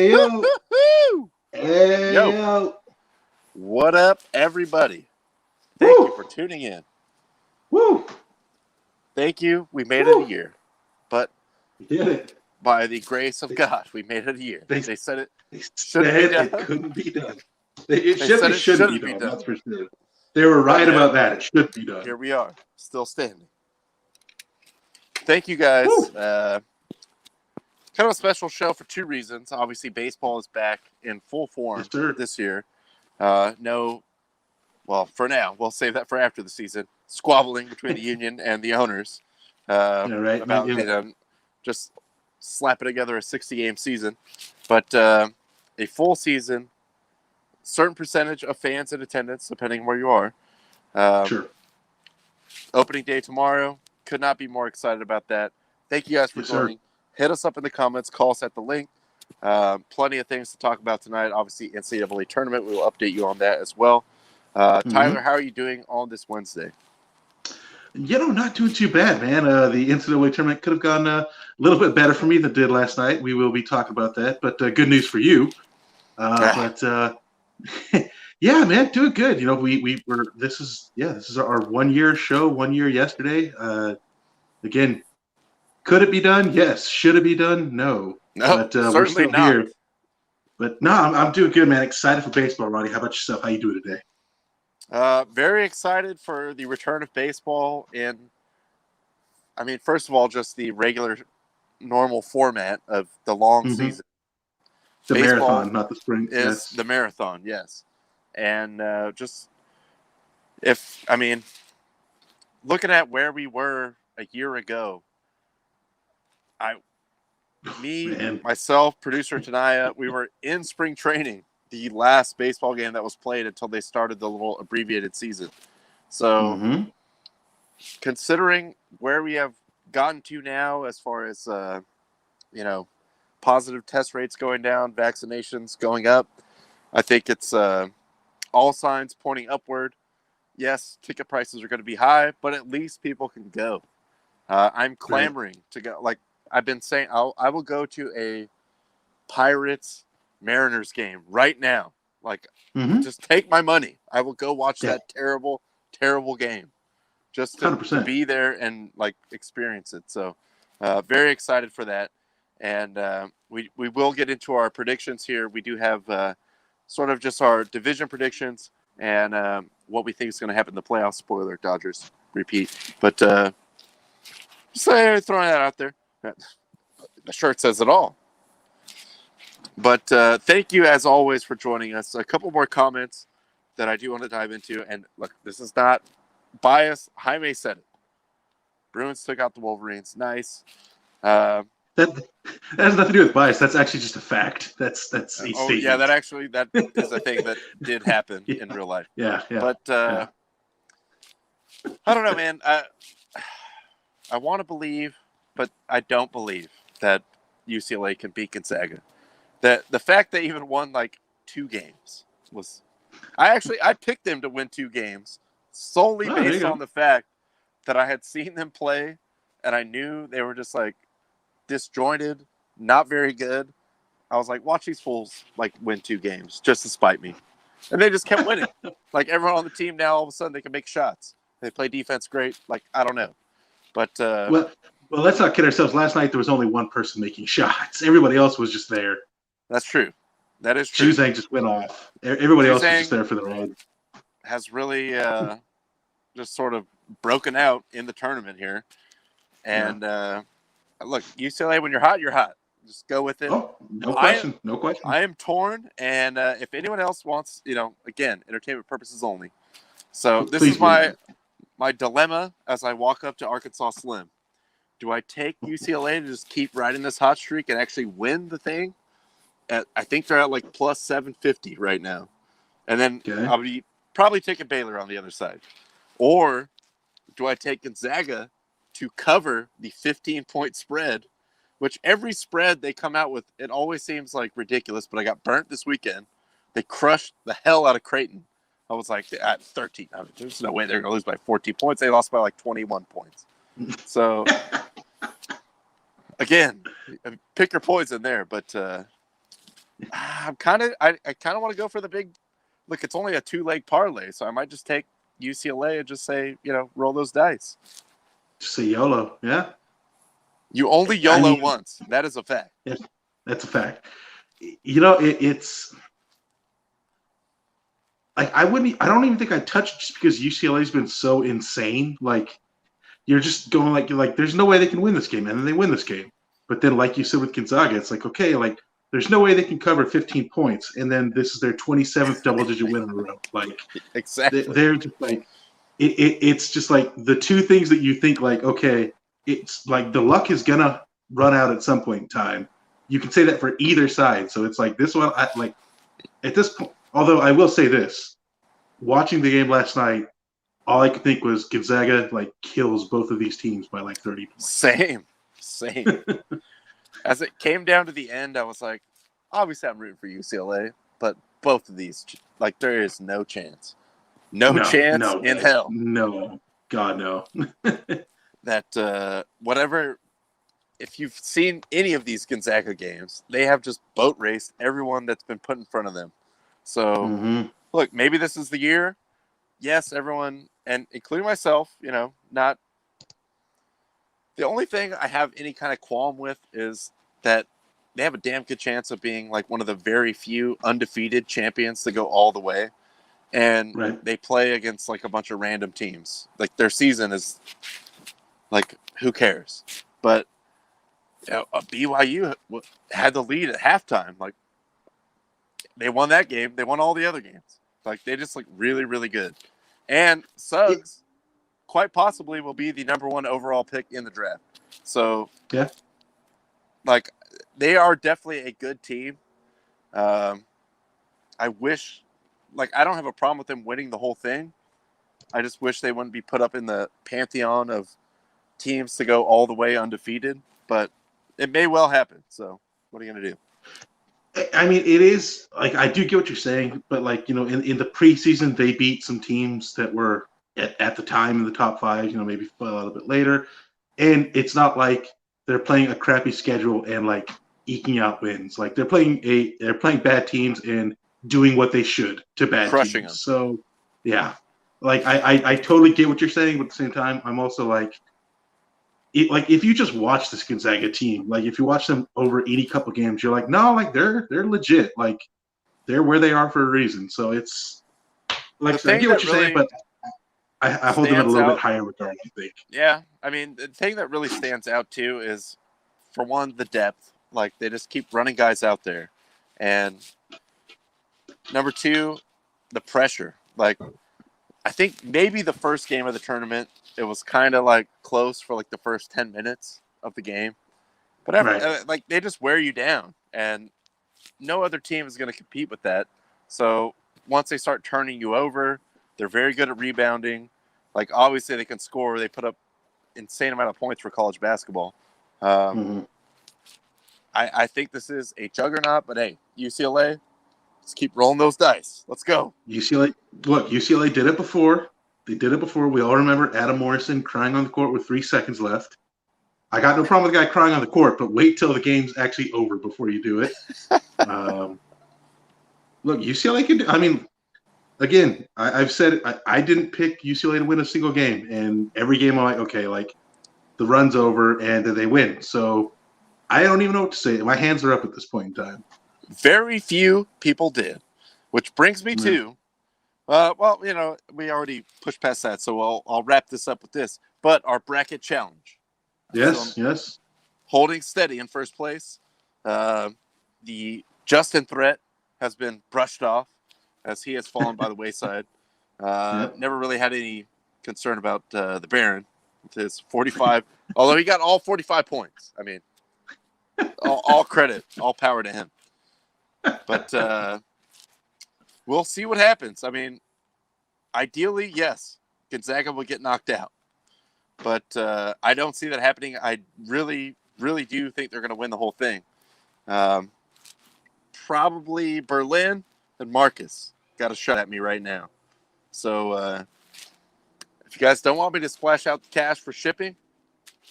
Hey, yo. Hey, Yo, yo. what up, everybody? Thank you Woo. for tuning in. Woo. Thank you. We made it a Woo. year, but We did it. by the grace of They, God, we made it a year. they, They said it they shouldn't be said done. it couldn't be done. They said It it shouldn't be shouldn't be done, done. that's for sure. They were But right yet, about that. It should be done. here we are, still standing. Thank you, guys. Woo. Kind of a special show for two reasons. Obviously, baseball is back in full form Yes, sir. this year. No, well, for now, we'll save that for after the season. Squabbling between the union and the owners Yeah, right. about Yeah. just slapping together a 60-game season. But a full season, certain percentage of fans in attendance, depending where you are. Sure. Opening day tomorrow. Could not be more excited about that. Thank you guys for Yes, sir. joining. Hit us up in the comments. Call us at the link. Plenty of things to talk about tonight. Obviously, NCAA tournament. We will update you on that as well. Tyler, how are you doing on this Wednesday? Not doing too bad, man. The NCAA tournament could have gone a little bit better for me than it did last night. We will be talking about that, but good news for you. Yeah, man, doing good. This is our 1 year show, 1 year yesterday. Again, could it be done? Yes. Should it be done? No. No, But we're certainly still not. here. But no, I'm doing good, man. Excited for baseball, Ronnie. How about yourself? How you doing today? Very excited for the return of baseball first of all, just the regular, normal format of the long season. The Baseball marathon, not the sprint. is Yes. the marathon, yes. And looking at where we were a year ago, myself, producer Tanaya, we were in spring training, the last baseball game that was played until they started the little abbreviated season. So, considering where we have gotten to now as far as, positive test rates going down, vaccinations going up, I think it's all signs pointing upward. Yes, ticket prices are going to be high, but at least people can go. I'm clamoring to go. Like I've been saying, I will go to a Pirates Mariners game right now. Like, just take my money. I will go watch that terrible, terrible game just to be there and like experience it. So, very excited for that. And we will get into our predictions here. We do have sort of just our division predictions and what we think is going to happen in the playoffs. Spoiler, Dodgers repeat. But just throwing that out there. The shirt says it all. But thank you, as always, for joining us. A couple more comments that I do want to dive into. And look, this is not bias. Jaime said it. Bruins took out the Wolverines. Nice. That has nothing to do with bias. That's actually just a fact. That's a statement. Yeah, that is a thing that did happen in real life. Yeah. But I don't know, man. I want to believe, but I don't believe that UCLA can beat Gonzaga. The fact they even won like 2 games was. I picked them to win 2 games solely based on the fact that I had seen them play, and I knew they were just like disjointed, not very good. I was like, watch these fools like win 2 games just to spite me, and they just kept winning. Like everyone on the team now, all of a sudden they can make shots. They play defense great. Like I don't know, but well, let's not kid ourselves. Last night there was only one person making shots. Everybody else was just there. That's true. That is true. Juzang just went off. Everybody else was just there for the ride. Has really just sort of broken out in the tournament here. And look, UCLA, when you're hot, you're hot. Just go with it. Oh, no question. I am torn. And if anyone else wants, again, entertainment purposes only. So this is my dilemma as I walk up to Arkansas Slim. Do I take UCLA to just keep riding this hot streak and actually win the thing? I think they're at like plus 750 right now. And then I'll be probably taking Baylor on the other side. Or do I take Gonzaga to cover the 15-point spread, which every spread they come out with, it always seems like ridiculous, but I got burnt this weekend. They crushed the hell out of Creighton. I was like, at 13. There's no way they're going to lose by 14 points. They lost by like 21 points. So, again, pick your poison there, but I kind of want to go for the big. Look, it's only a 2-leg parlay, so I might just take UCLA and just say, roll those dice. Just say YOLO. Yeah. You only I YOLO mean, once. That is a fact. that's a fact. It's like I don't even think I'd touch it just because UCLA's been so insane. Like you're just going you're like, there's no way they can win this game, and then they win this game. But then, like you said with Gonzaga, it's like, okay, like there's no way they can cover 15 points, and then this is their 27th double-digit win in a row. Like exactly, they're just like it's just like the two things that you think like, okay, it's like the luck is gonna run out at some point in time. You can say that for either side. So it's like this one, like at this point. Although I will say this, watching the game last night, all I could think was Gonzaga like kills both of these teams by like 30 points. Same. As it came down to the end, I was like, obviously I'm rooting for UCLA, but both of these, like, there is no chance. No chance in hell. No. God, no. That whatever, if you've seen any of these Gonzaga games, they have just boat raced everyone that's been put in front of them. So, look, maybe this is the year. Yes, everyone, and including myself, not. The only thing I have any kind of qualm with is that they have a damn good chance of being like one of the very few undefeated champions to go all the way. And they play against like a bunch of random teams. Like their season is like, who cares? But BYU had the lead at halftime. Like they won that game. They won all the other games. Like they just look really, really good. And Suggs quite possibly will be the number 1 overall pick in the draft. So yeah, like they are definitely a good team. I wish, like, I don't have a problem with them winning the whole thing. I just wish they wouldn't be put up in the pantheon of teams to go all the way undefeated, but it may well happen. So what are you going to do? I mean, it is like, I do get what you're saying, but like, in the preseason, they beat some teams that were at the time in the top 5, maybe a little bit later. And it's not like they're playing a crappy schedule and like eking out wins. Like they're playing bad teams and doing what they should to bad Crushing teams. them. So yeah, like I totally get what you're saying, but at the same time, I'm also like, if you just watch this Gonzaga team, like if you watch them over 80 couple games, you're like, no, like they're legit. Like they're where they are for a reason. So it's like, I get what you're saying, but I hold them at a little bit higher regard, I think. Yeah. I mean, the thing that really stands out too is, for one, the depth. Like they just keep running guys out there. And number 2, the pressure. Like I think maybe the first game of the tournament, it was kind of like close for like the first 10 minutes of the game. But like they just wear you down, and no other team is going to compete with that. So once they start turning you over, they're very good at rebounding. Like obviously they can score. They put up insane amount of points for college basketball. I think this is a juggernaut, but hey, UCLA, let's keep rolling those dice. Let's go. UCLA did it before. They did it before. We all remember Adam Morrison crying on the court with 3 seconds left. I got no problem with the guy crying on the court, but wait till the game's actually over before you do it. Look, UCLA can do. I mean, again, I've said I didn't pick UCLA to win a single game, and every game I'm like, okay, like the run's over, and then they win. So I don't even know what to say. My hands are up at this point in time. Very few people did, which brings me to, well, we already pushed past that, so I'll wrap this up with this. But our bracket challenge. Yes. Holding steady in first place. The Justin threat has been brushed off as he has fallen by the wayside. Never really had any concern about the Baron with his 45, although he got all 45 points. I mean, all credit, all power to him. But we'll see what happens. I mean, ideally, yes, Gonzaga will get knocked out. But I don't see that happening. I really, really do think they're going to win the whole thing. Probably Berlin and Marcus got a shot at me right now. So if you guys don't want me to splash out the cash for shipping,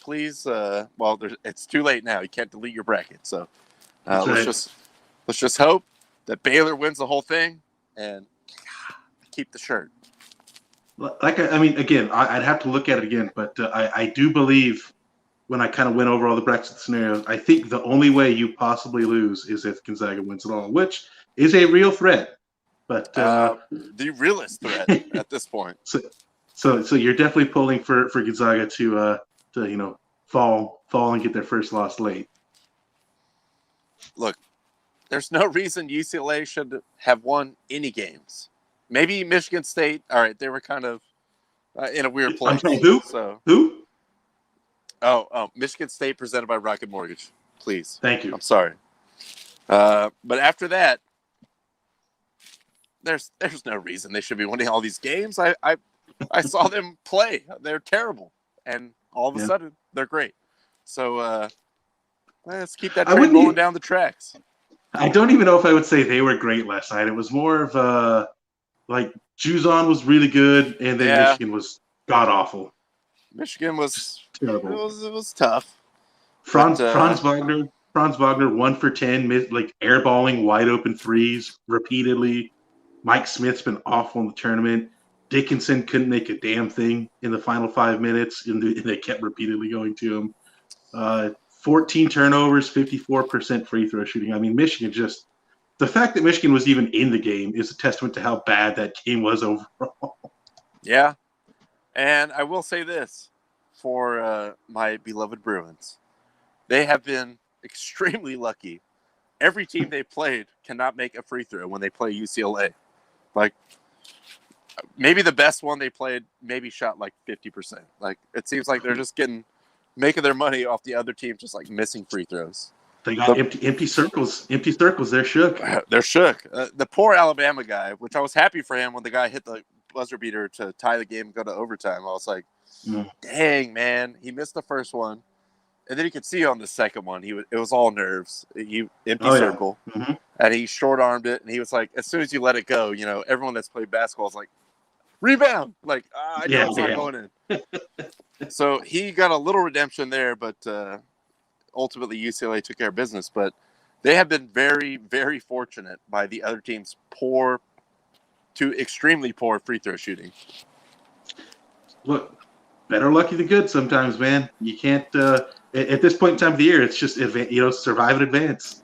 please, it's too late now. You can't delete your bracket. So let's let's just hope that Baylor wins the whole thing and keep the shirt. Like, I mean, again, I'd have to look at it again, but I do believe when I kind of went over all the bracket scenarios, I think the only way you possibly lose is if Gonzaga wins it all, which is a real threat. But the realest threat at this point. So you're definitely pulling for Gonzaga to fall and get their first loss late. Look, there's no reason UCLA should have won any games. Maybe Michigan State. All right, they were kind of in a weird place. I'm saying who? So who? Oh, Michigan State presented by Rocket Mortgage. Please. Thank you. I'm sorry. But after that, there's no reason they should be winning all these games. I saw them play. They're terrible, and all of a sudden they're great. So let's keep that train rolling down the tracks. I don't even know if I would say they were great last night. It was more of like Juzon was really good, and then Michigan was god awful. Michigan was terrible. It was tough. Franz Wagner 1 for 10, like airballing wide open threes repeatedly. Mike Smith's been awful in the tournament. Dickinson couldn't make a damn thing in the final 5 minutes, and they kept repeatedly going to him. 14 turnovers, 54% free throw shooting. I mean, Michigan just – the fact that Michigan was even in the game is a testament to how bad that game was overall. Yeah. And I will say this for my beloved Bruins. They have been extremely lucky. Every team they played cannot make a free throw when they play UCLA. Like, maybe the best one they played maybe shot like 50%. Like, it seems like they're just making their money off the other team, just like missing free throws. They got empty circles. Empty circles. They're shook. They're shook. The poor Alabama guy, which I was happy for him when the guy hit the buzzer beater to tie the game and go to overtime. I was like, dang, man. He missed the first one. And then you could see on the second one, it was all nerves. Empty circle. Yeah. Mm-hmm. And he short-armed it. And he was like, as soon as you let it go, everyone that's played basketball is like, rebound. Like, I know it's not going in. So he got a little redemption there, but ultimately UCLA took care of business. But they have been very, very fortunate by the other team's poor to extremely poor free throw shooting. Look, better lucky than good sometimes, man. You can't at this point in time of the year, it's just survive and advance.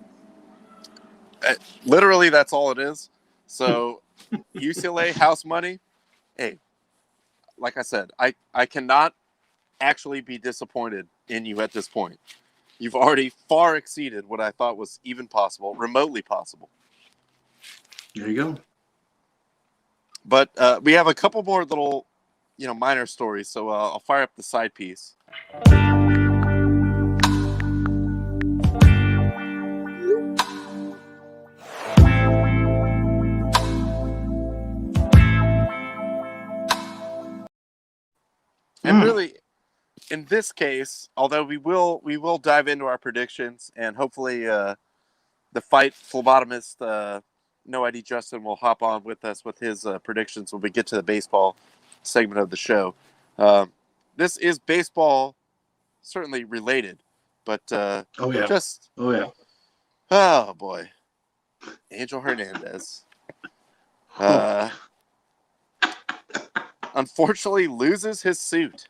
Literally, that's all it is. So UCLA house money. Hey, like I said, I cannot actually be disappointed in you at this point. You've already far exceeded what I thought was even possible, remotely possible. There you go. But we have a couple more little, minor stories. So I'll fire up the side piece. And really, in this case, although we will dive into our predictions, and hopefully the fight phlebotomist, No ID Justin, will hop on with us with his predictions when we get to the baseball segment of the show. This is baseball, certainly related, but oh boy, Angel Hernandez. Unfortunately loses his suit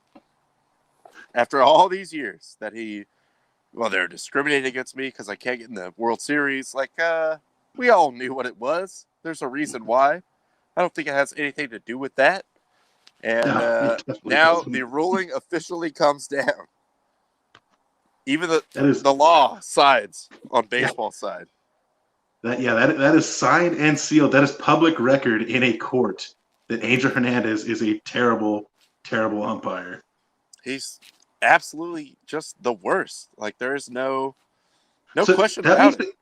after all these years that they're discriminating against me because I can't get in the World Series. Like, we all knew what it was. There's a reason why. I don't think it has anything to do with that. And now the ruling officially comes down. Even the law sides on baseball side. That is signed and sealed. That is public record in a court that Angel Hernandez is a terrible, terrible umpire. He's absolutely just the worst. Like, there is no question about it.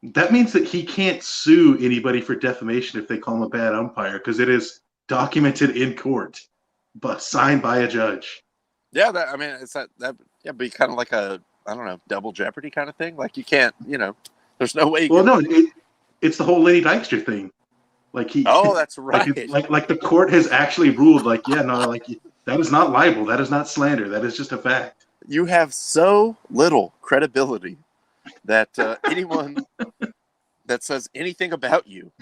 That means that he can't sue anybody for defamation if they call him a bad umpire, because it is documented in court, but signed by a judge. Yeah, it's that be kind of like a, I don't know, double jeopardy kind of thing. Like, you can't, there's no way. It's the whole Lenny Dykstra thing. Like that's right. Like the court has actually ruled, that is not libel. That is not slander. That is just a fact. You have so little credibility that anyone that says anything about you,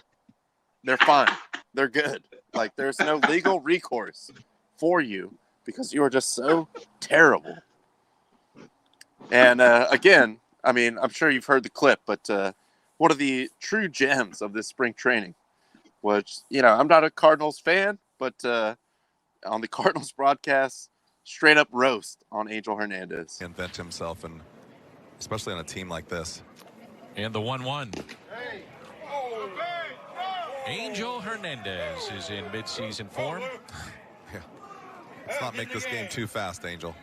they're fine. They're good. Like, there's no legal recourse for you because you are just so terrible. And again, I mean, I'm sure you've heard the clip, but one of the true gems of this spring training was, I'm not a Cardinals fan, but on the Cardinals broadcast, straight up roast on Angel Hernandez. Invent himself, and especially on a team like this. And the 1-1. Angel Hernandez is in midseason form. Yeah. Let's not make this game too fast, Angel.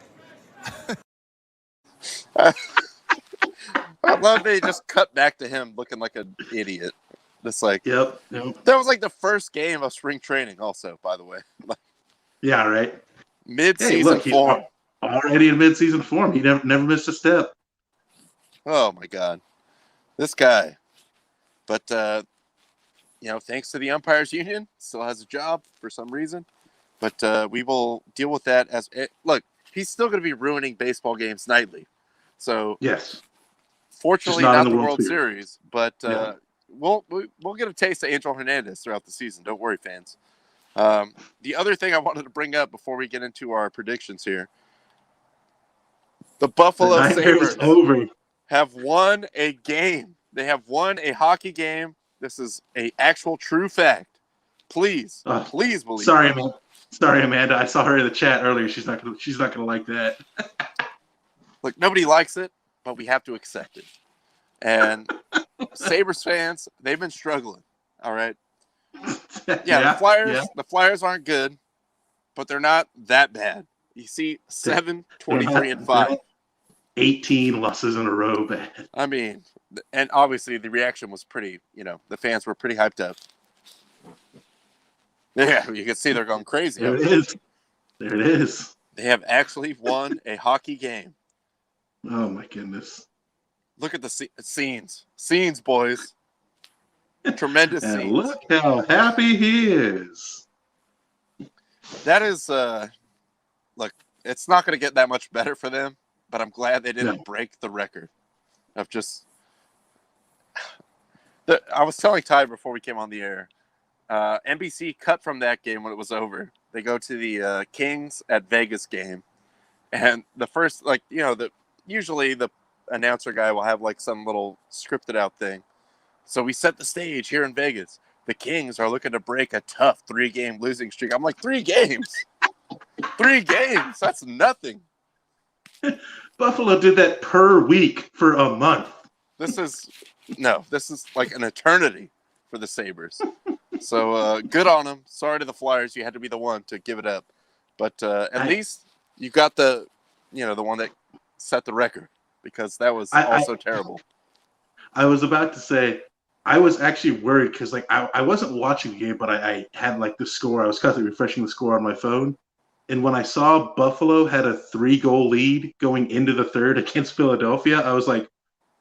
I love they just cut back to him looking like an idiot. Just like, Yep. That was like the first game of spring training, also, by the way. Like, yeah, right. Mid-season form. Already in mid-season form. He never missed a step. Oh my God, this guy. But thanks to the umpires union, still has a job for some reason. But we will deal with that as look. He's still going to be ruining baseball games nightly. So yes, fortunately, not the World Series. But we'll get a taste of Angel Hernandez throughout the season. Don't worry, fans. The other thing I wanted to bring up before we get into our predictions here, the Buffalo Sabres have won a game. They have won a hockey game. This is a actual true fact. Please believe. Sorry, Amanda. I saw her in the chat earlier. She's not gonna like that. Look, nobody likes it, but we have to accept it. And Sabres fans, they've been struggling. All right. Yeah, the Flyers aren't good, but they're not that bad. You see 7-23-5. 18 losses in a row, bad. I mean, and obviously the reaction was pretty, the fans were pretty hyped up. Yeah, you can see they're going crazy. There it is. They have actually won a hockey game. Oh, my goodness. Look at the scenes. Scenes, boys. Tremendous scenes. Look how happy he is. That is, look, it's not going to get that much better for them, but I'm glad they didn't break the record of just. I was telling Ty before we came on the air, NBC cut from that game when it was over. They go to the Kings at Vegas game, and the first, usually the announcer guy will have like some little scripted out thing. So we set the stage here in Vegas. The Kings are looking to break a tough 3-game losing streak. I'm like, 3 games? 3 games? That's nothing. Buffalo did that per week for a month. This is like an eternity for the Sabres. So good on them. Sorry to the Flyers. You had to be the one to give it up. But at least you got the one that set the record, because that was also terrible. I was about to say, I was actually worried because I wasn't watching the game, but I had the score. I was constantly refreshing the score on my phone. And when I saw Buffalo had a 3-goal lead going into the third against Philadelphia, I was like,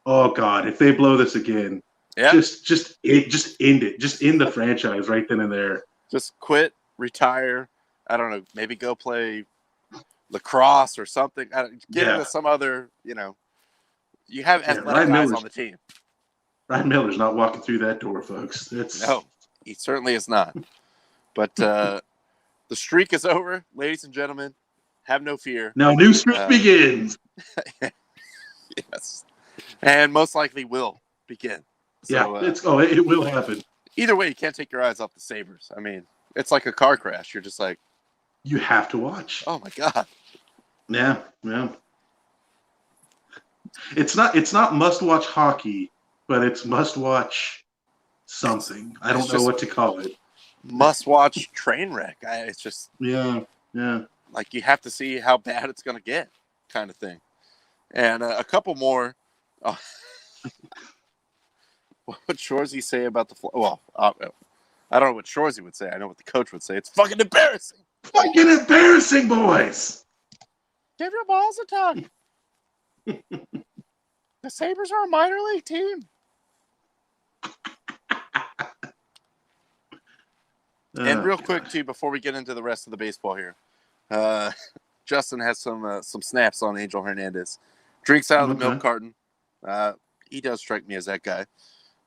oh God, if they blow this again, just end it. Just end the franchise right then and there. Just quit, retire. I don't know, maybe go play lacrosse or something. Get into some other, you have athletic guys on the team. Ryan Miller's not walking through that door, folks. No, he certainly is not. But the streak is over, ladies and gentlemen. Have no fear. Now, new streak begins. Yes, and most likely will begin. So, it will happen. Either way, you can't take your eyes off the Sabres. I mean, it's like a car crash. You're just like, you have to watch. Oh my God. Yeah. It's not must-watch hockey, but it's must-watch something. I don't know what to call it. Must-watch train wreck. It's just yeah. Like, you have to see how bad it's going to get, kind of thing. And a couple more. What would Shorzy say about the? Well, I don't know what Shorzy would say. I know what the coach would say. It's fucking embarrassing. Fucking embarrassing, boys. Give your balls a tug. The Sabres are a minor league team. And real quick, too, before we get into the rest of the baseball here, Justin has some snaps on Angel Hernandez. Drinks out of the milk carton. He does strike me as that guy.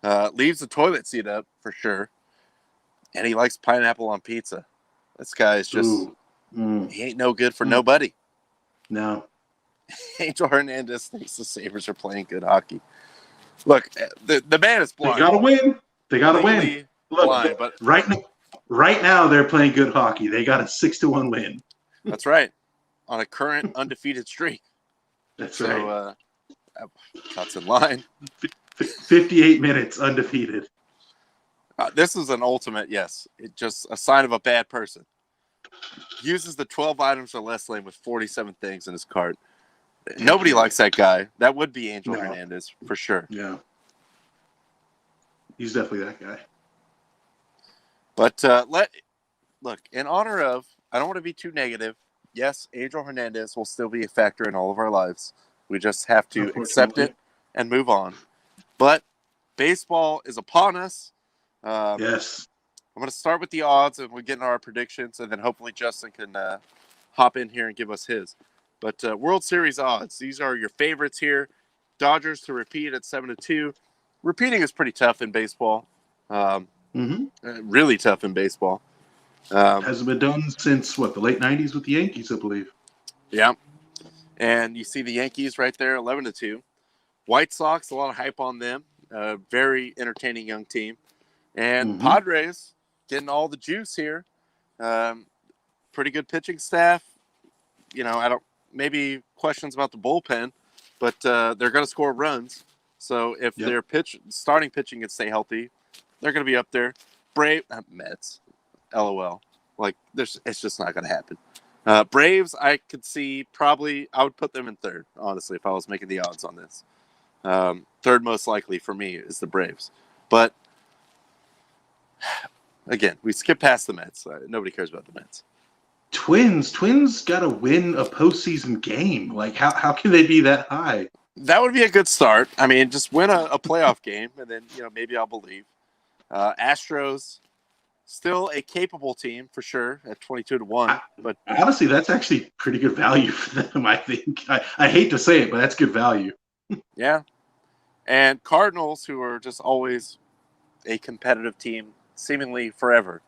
Leaves the toilet seat up for sure. And he likes pineapple on pizza. This guy is just, he ain't no good for nobody. No. Angel Hernandez thinks the Sabres are playing good hockey. Look, the man is blind. They got to win. They got to win. Legally Look, blind, but right now they're playing good hockey. They got a 6-1 win. that's right. On a current undefeated streak. That's right. That's in line. 58 minutes undefeated. This is an ultimate, yes. It's just a sign of a bad person. Uses the 12 items or less lane with 47 things in his cart. Nobody likes that guy. That would be Angel Hernandez for sure. Yeah. He's definitely that guy. But look, in honor of, I don't want to be too negative. Yes, Angel Hernandez will still be a factor in all of our lives. We just have to accept it and move on. But baseball is upon us. Yes. I'm going to start with the odds, and we'll get into our predictions, and then hopefully Justin can hop in here and give us his. But World Series odds, these are your favorites here. Dodgers to repeat at 7-2. Repeating is pretty tough in baseball. Really tough in baseball. Hasn't been done since, the late 90s with the Yankees, I believe. Yeah. And you see the Yankees right there, 11-2. White Sox, a lot of hype on them. Very entertaining young team. And Padres getting all the juice here. Pretty good pitching staff. Maybe questions about the bullpen, but they're going to score runs. So if their starting pitching can stay healthy, they're going to be up there. Mets, LOL. It's just not going to happen. Braves, I could see I would put them in third, honestly, if I was making the odds on this. Third most likely for me is the Braves. But again, we skip past the Mets. Nobody cares about the Mets. Twins got to win a postseason game. How can they be that high? That would be a good start. I mean, just win a playoff game, and then maybe I'll believe. Astros, still a capable team for sure at 22-1. But honestly, that's actually pretty good value for them. I think. I hate to say it, but that's good value. Yeah, and Cardinals, who are just always a competitive team, seemingly forever.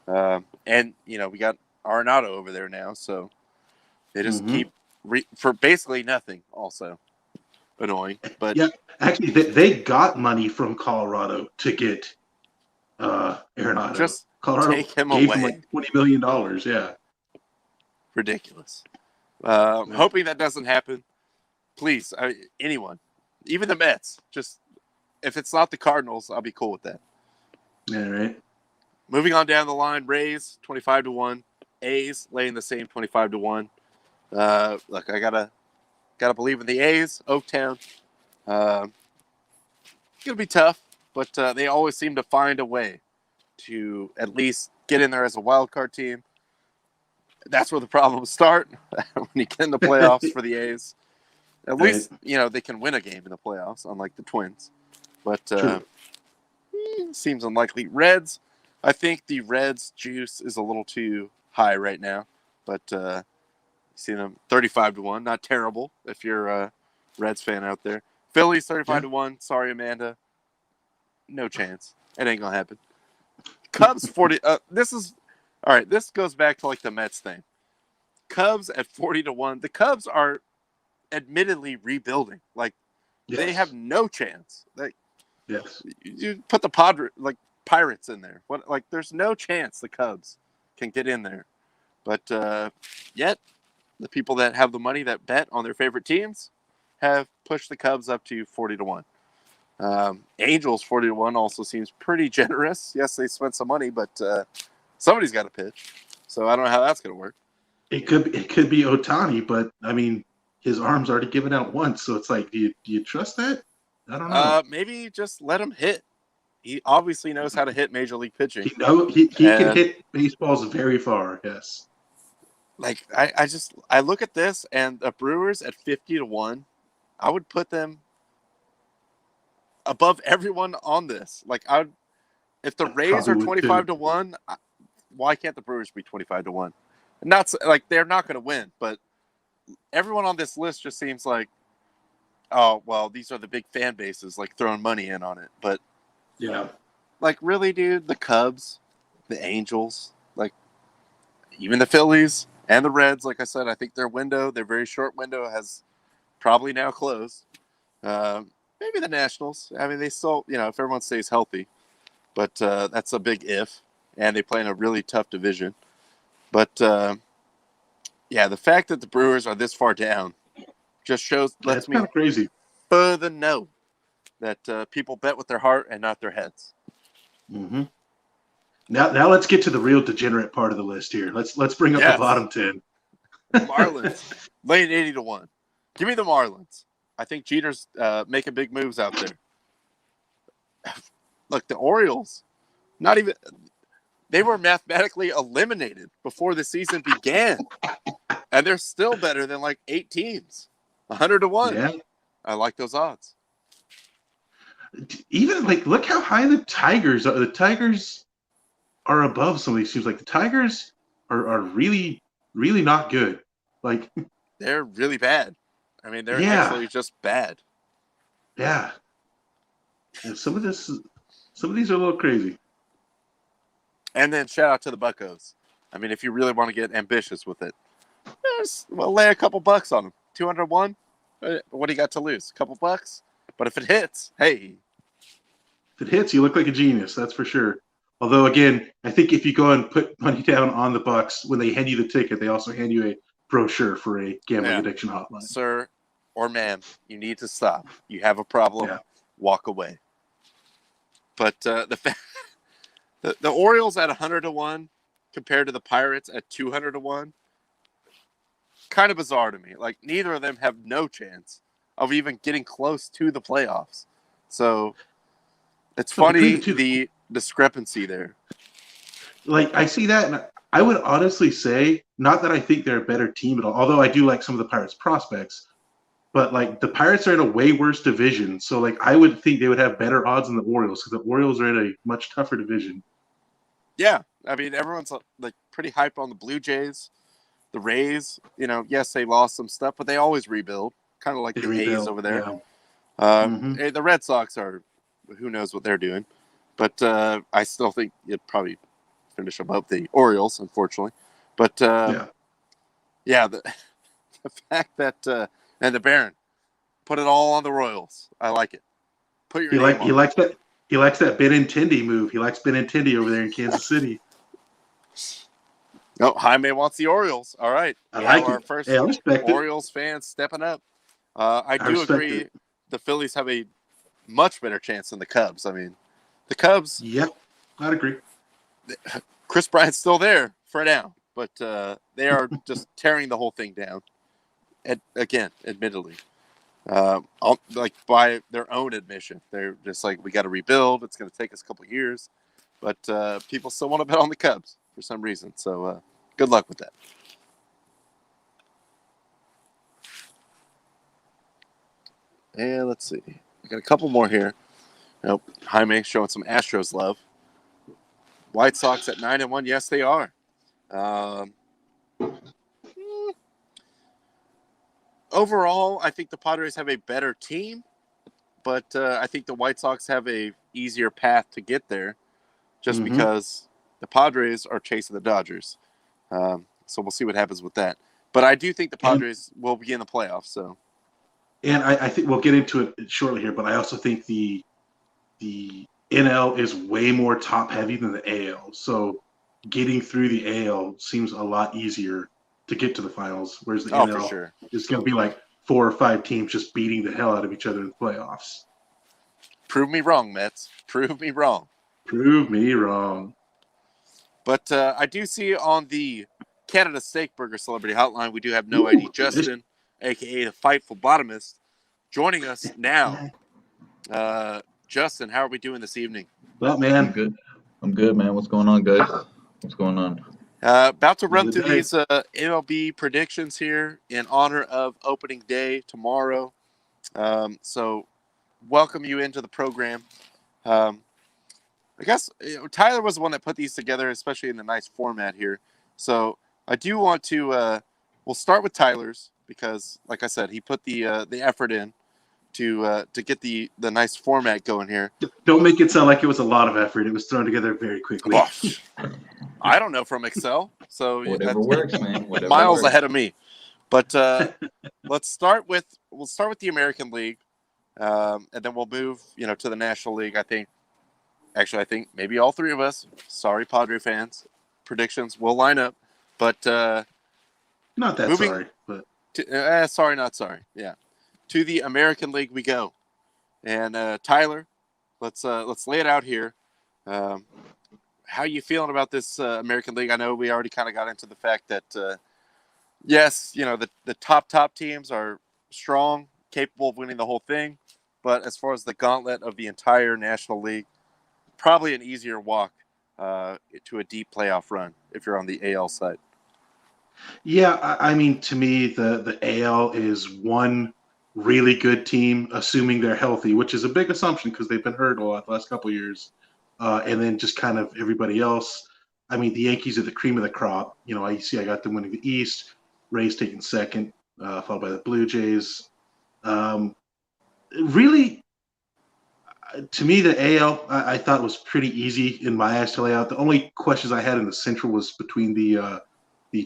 And we got Arenado over there now, so they just keep for basically nothing. Also annoying, but yeah, actually, they got money from Colorado to get Arenado. Just Colorado take him gave away. him $20 million. Yeah, ridiculous. Hoping that doesn't happen. Please, anyone, even the Mets. Just if it's not the Cardinals, I'll be cool with that. Yeah, right. Moving on down the line, Rays 25-1. A's laying the same 25-1. Look, I gotta believe in the A's. Oaktown, gonna be tough, but they always seem to find a way to at least get in there as a wild card team. That's where the problems start when you get in the playoffs for the A's. At least they can win a game in the playoffs, unlike the Twins. But seems unlikely. Reds, I think the Reds juice is a little too high right now, but you see them 35-1, not terrible if you're a Reds fan out there. Phillies 35-1. Sorry, Amanda, no chance. It ain't gonna happen. Cubs 40. This is all right. This goes back to the Mets thing. Cubs at 40-1. The Cubs are admittedly rebuilding. They have no chance. You put the Pirates in there. There's no chance the Cubs can get in there. But yet, the people that have the money that bet on their favorite teams have pushed the Cubs up to 40-1. Angels 40-1 also seems pretty generous. Yes, they spent some money, but somebody's got to pitch. So I don't know how that's going to work. It could be Ohtani, but I mean, his arm's already given out once, so it's do you trust that? I don't know. Maybe just let him hit. He obviously knows how to hit major league pitching. He can hit baseballs very far. Yes. I look at this and the Brewers at 50-1. I would put them above everyone on this. If the Rays are 25-1, why can't the Brewers be 25-1? Not they're not going to win, but everyone on this list just seems oh well, these are the big fan bases throwing money in on it. But Yeah. Like, really, dude? The Cubs, the Angels, like, even the Phillies and the Reds, like I said, I think their very short window has probably now closed. Maybe the Nationals. I mean, they still, if everyone stays healthy, but that's a big if. And they play in a really tough division. But, yeah, the fact that the Brewers are this far down just lets That's me kind of crazy. further know that people bet with their heart and not their heads. Mm-hmm. Now let's get to the real degenerate part of the list here. Let's bring up the Yes. bottom 10. Marlins, laying 80-1. Give me the Marlins. I think Jeter's making big moves out there. Look, the Orioles, not even they were mathematically eliminated before the season began, and they're still better than like 8 teams, 100-1. Yeah. I like those odds. Even like, look how high the Tigers are. The Tigers are above some of these teams. Like the Tigers are really, really not good. Like, They're really bad. I mean, they're yeah, actually just bad. yeah. And some of these are a little crazy. And then shout out to the Buccos. I mean, if you really want to get ambitious with it, lay a couple bucks on them. 201. What do you got to lose? A couple bucks. But if it hits, hey. If it hits, you look like a genius. That's for sure. Although, again, I think if you go and put money down on the Bucks, when they hand you the ticket, they also hand you a brochure for a gambling addiction hotline. Sir or ma'am, you need to stop. You have a problem. Yeah. Walk away. But the Orioles at 100-1 compared to the Pirates at 200-1, kind of bizarre to me. Like, neither of them have no chance of even getting close to the playoffs. So it's funny the discrepancy there. Like, I see that, and I would honestly say, not that I think they're a better team at all, although I do like some of the Pirates' prospects, but, like, the Pirates are in a way worse division, so, like, I would think they would have better odds than the Orioles, because the Orioles are in a much tougher division. Yeah, I mean, everyone's, like, pretty hype on the Blue Jays. The Rays, yes, they lost some stuff, but they always rebuild, kind of like the A's over there. Yeah. The Red Sox are, who knows what they're doing, but I still think you'd probably finish above the Orioles, unfortunately. But the fact that and the Baron put it all on the Royals, I like it. Put your name on it. He likes that Benintendi move. He likes Benintendi over there in Kansas City. Oh, Jaime wants the Orioles. All right. I like our it. first I respect Orioles fans stepping up. I do agree the Phillies have a much better chance than the Cubs. I mean, the Cubs. Yep, I'd agree. Chris Bryant's still there for now, but they are just tearing the whole thing down. And again, admittedly, like by their own admission, they're just like, we got to rebuild. It's going to take us a couple of years, but people still want to bet on the Cubs for some reason. So good luck with that. And let's see. We got a couple more here. Nope. Jaime showing some Astros love. White Sox at 9-1. Yes, they are. Overall, I think the Padres have a better team, but I think the White Sox have a easier path to get there just because the Padres are chasing the Dodgers. So we'll see what happens with that. But I do think the Padres will be in the playoffs. So, and I think we'll get into it shortly here, but I also think the NL is way more top heavy than the AL. So getting through the AL seems a lot easier to get to the finals, whereas the NL is going to be like 4 or 5 teams just beating the hell out of each other in the playoffs. Prove me wrong, Mets. Prove me wrong. Prove me wrong. But I do see on the Canada Steak Burger Celebrity Hotline, we do have No ID Justin, a.k.a. the Fightful Bottomist, joining us now. Justin, how are we doing this evening? Well, man. I'm good, man. What's going on, guys? What's going on? About to run through these MLB predictions here in honor of opening day tomorrow. So welcome you into the program. I guess Tyler was the one that put these together, especially in the nice format here. So I do want to we'll start with Tyler's because, like I said, he put the effort in to get the nice format going here. Don't make it sound like it was a lot of effort. It was thrown together very quickly. Well, I don't know from Excel, so Whatever works, man. Whatever miles works. ahead of me. But we'll start with the American League, and then we'll move to the National League. I think maybe all three of us. Sorry, Padre fans. Predictions will line up, but Not that moving sorry, but sorry, not sorry. Yeah, to the American League we go, and Tyler, let's lay it out here. How you feeling about this American League? I know we already kind of got into the fact that yes, the top teams are strong, capable of winning the whole thing, but as far as the gauntlet of the entire National League, probably an easier walk to a deep playoff run if you're on the AL side. yeah, I mean, to me, the AL is one really good team, assuming they're healthy, which is a big assumption because they've been hurt a lot the last couple of years. And then just kind of everybody else. I mean, the Yankees are the cream of the crop. I got them winning the East, Rays taking second, followed by the Blue Jays. Really, to me, the AL I thought was pretty easy in my eyes to lay out. The only questions I had in the Central was between the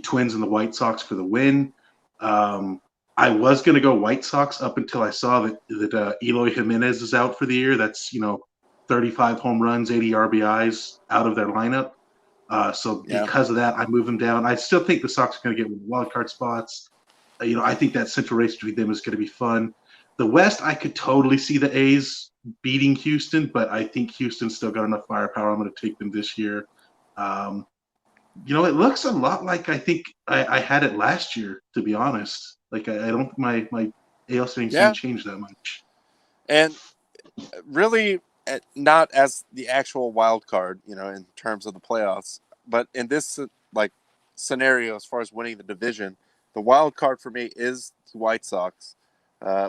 Twins and the White Sox for the win. I was going to go White Sox up until I saw that Eloy Jimenez is out for the year. That's 35 home runs, 80 RBIs out of their lineup. So because of that, I moved them down. I still think the Sox are going to get wild card spots. I think that central race between them is going to be fun. The West, I could totally see the A's beating Houston, but I think Houston's still got enough firepower. I'm going to take them this year. It looks a lot like I think I had it last year, to be honest. Like I don't think my AL settings didn't change that much. And really, not as the actual wild card, in terms of the playoffs, but in this scenario, as far as winning the division, the wild card for me is the White Sox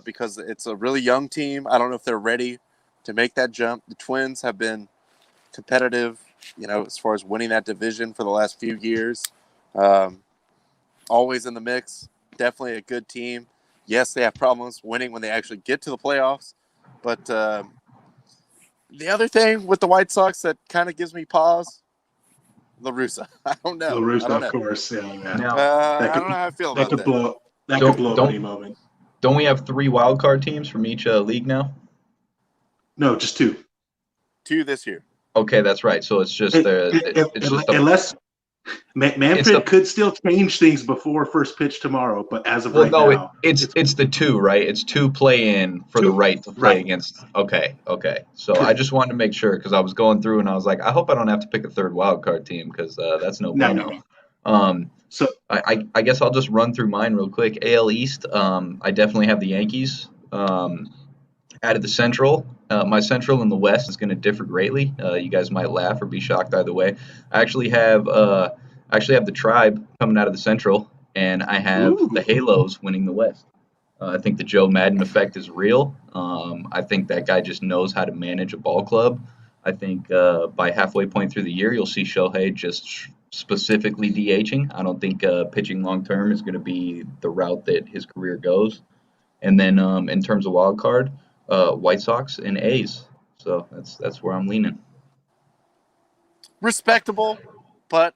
because it's a really young team. I don't know if they're ready to make that jump. The Twins have been competitive, as far as winning that division for the last few years. Always in the mix. Definitely a good team. Yes, they have problems winning when they actually get to the playoffs, but the other thing with the White Sox that kind of gives me pause, La Russa. I don't know. La Russa, of course. Yeah. Now, I don't know how I feel about that. That could blow at any moment. Don't we have 3 wild card teams from each league now? No, just 2. 2 this year. Okay, that's right. So it's just unless Manfred could still change things before first pitch tomorrow, but as of now, it's the 2, right? It's 2 play in for the right to play against. Okay. So I just wanted to make sure because I was going through and I was like, I hope I don't have to pick a 3rd wild card team because that's no bueno. So I guess I'll just run through mine real quick. AL East, I definitely have the Yankees. Out of the Central, my Central in the West is going to differ greatly. You guys might laugh or be shocked either way. I actually have the Tribe coming out of the Central, and I have the Halos winning the West. I think the Joe Madden effect is real. I think that guy just knows how to manage a ball club. I think by halfway point through the year, you'll see Shohei just specifically DHing. I don't think pitching long term is going to be the route that his career goes. And then in terms of wild card, White Sox and A's. So that's where I'm leaning. Respectable, but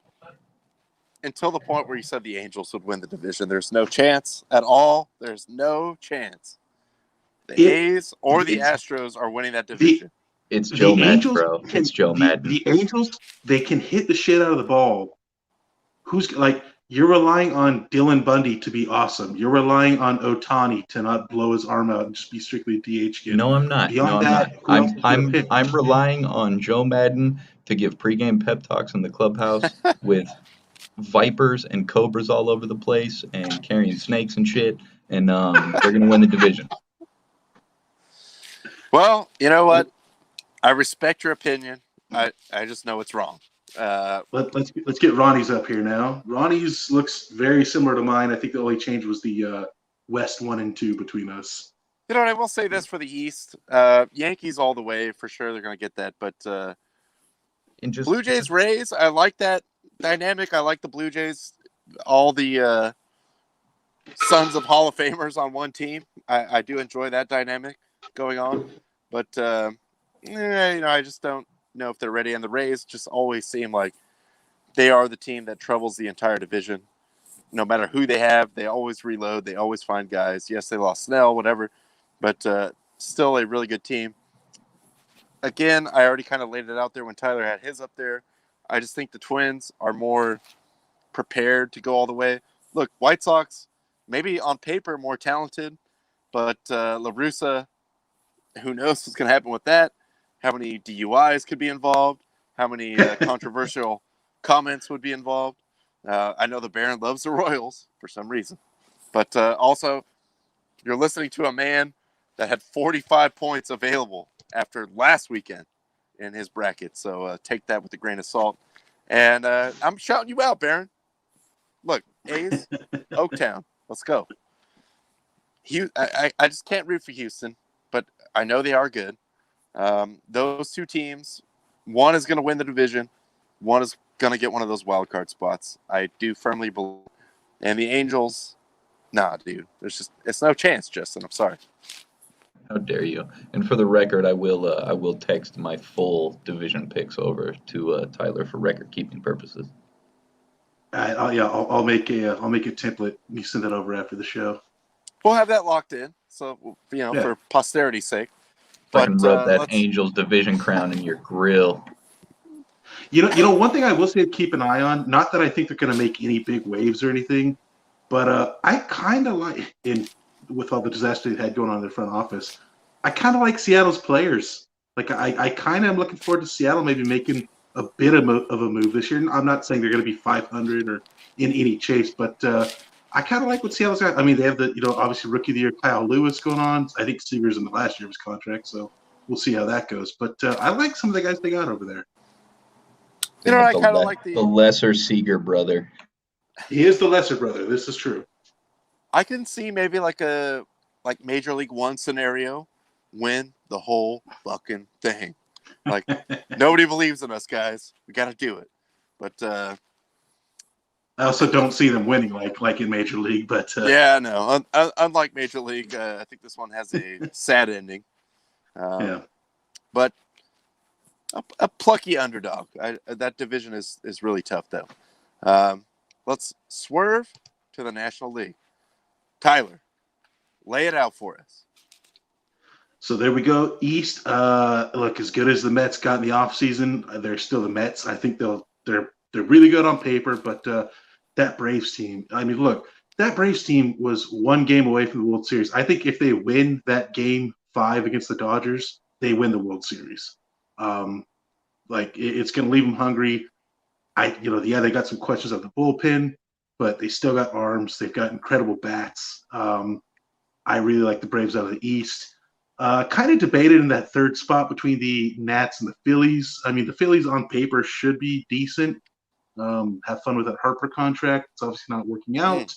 until the point where you said the Angels would win the division, there's no chance at all. There's no chance. The A's or the Astros are winning that division. It's Joe Madden, bro. It's Joe Madden. The Angels, they can hit the shit out of the ball. You're relying on Dylan Bundy to be awesome. You're relying on Ohtani to not blow his arm out and just be strictly DH kid. No, I'm not. I'm relying on Joe Madden to give pregame pep talks in the clubhouse with vipers and cobras all over the place and carrying snakes and shit, and they're gonna win the division. Well, you know what? I respect your opinion. I just know it's wrong. Let's get Ronnie's up here now. Ronnie's looks very similar to mine. I think the only change was the West 1 and 2 between us. You know what? I will say this for the East. Yankees all the way for sure. They're going to get that. But Blue Jays, Rays, I like that dynamic. I like the Blue Jays. All the sons of Hall of Famers on one team. I do enjoy that dynamic. going on. But, I just don't know if they're ready. And the Rays just always seem like they are the team that troubles the entire division. No matter who they have, they always reload. They always find guys. Yes, they lost Snell, whatever, but still a really good team. Again, I already kind of laid it out there when Tyler had his up there. I just think the Twins are more prepared to go all the way. Look, White Sox, maybe on paper more talented, but La Russa, who knows what's going to happen with that? How many DUIs could be involved? How many controversial comments would be involved? I know the Baron loves the Royals for some reason. But also, you're listening to a man that had 45 points available after last weekend in his bracket. So take that with a grain of salt. And I'm shouting you out, Baron. Look, A's, Oaktown. Let's go. I just can't root for Houston, but I know they are good. Those two teams, one is going to win the division. One is going to get one of those wild card spots. I do firmly believe. And the Angels, nah, dude. It's no chance, Justin. I'm sorry. How dare you? And for the record, I will text my full division picks over to Tyler for record keeping purposes. I'll make a template. You send that over after the show. We'll have that locked in. So for posterity's sake. I can rub that Angels division crown in your grill. You know, one thing I will say to keep an eye on. Not that I think they're going to make any big waves or anything, but I kind of like with all the disaster they had going on in their front office. I kind of like Seattle's players. Like I kind of am looking forward to Seattle maybe making a bit of a move this year. I'm not saying they're going to be 500 or in any chase, but I kind of like what Seattle's got. I mean, they have the obviously rookie of the year Kyle Lewis going on. I think Seager's in the last year of his contract, so we'll see how that goes. But I like some of the guys they got over there. I kind of like the lesser Seager brother. He is the lesser brother. This is true. I can see maybe like Major League One scenario, win the whole fucking thing. Like nobody believes in us, guys. We got to do it. But I also don't see them winning like in Major League. But yeah, no. Unlike Major League, I think this one has a sad ending. But a plucky underdog. That division is really tough, though. Let's swerve to the National League. Tyler, lay it out for us. So there we go. East, look, as good as the Mets got in the offseason, they're still the Mets. I think they're really good on paper, but that Braves team, I mean, look, that Braves team was one game away from the World Series. I think if they win that game 5 against the Dodgers, they win the World Series. It's going to leave them hungry. They got some questions of the bullpen, but they still got arms. They've got incredible bats. I really like the Braves out of the East. Kind of debated in that third spot between the Nats and the Phillies. I mean, the Phillies on paper should be decent. Have fun with that Harper contract. It's obviously not working out.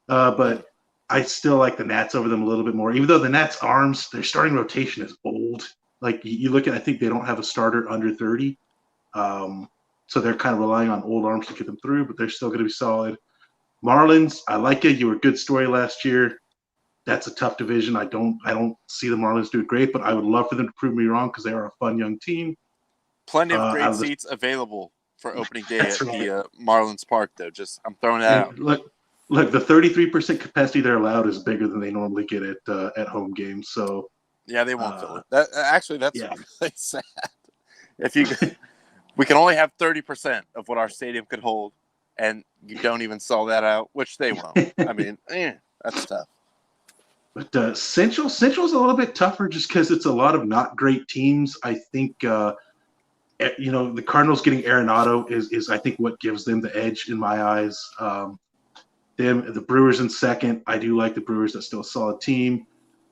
But I still like the Nats over them a little bit more, even though the Nats' arms, their starting rotation is old. Like you look at, I think they don't have a starter under 30. So they're kind of relying on old arms to get them through, but they're still going to be solid. Marlins, I like it. You were a good story last year. That's a tough division. I don't see the Marlins doing great, but I would love for them to prove me wrong because they are a fun young team. Plenty of great seats available for opening day at the Marlins Park, though. I'm throwing that out. Look, the 33% capacity they're allowed is bigger than they normally get at home games. So yeah, they won't fill it. That's really sad. We can only have 30% of what our stadium could hold, and you don't even sell that out, which they won't. I mean, that's tough. But Central's a little bit tougher just because it's a lot of not great teams. I think the Cardinals getting Arenado is I think what gives them the edge in my eyes. The Brewers in second. I do like the Brewers. That's still a solid team.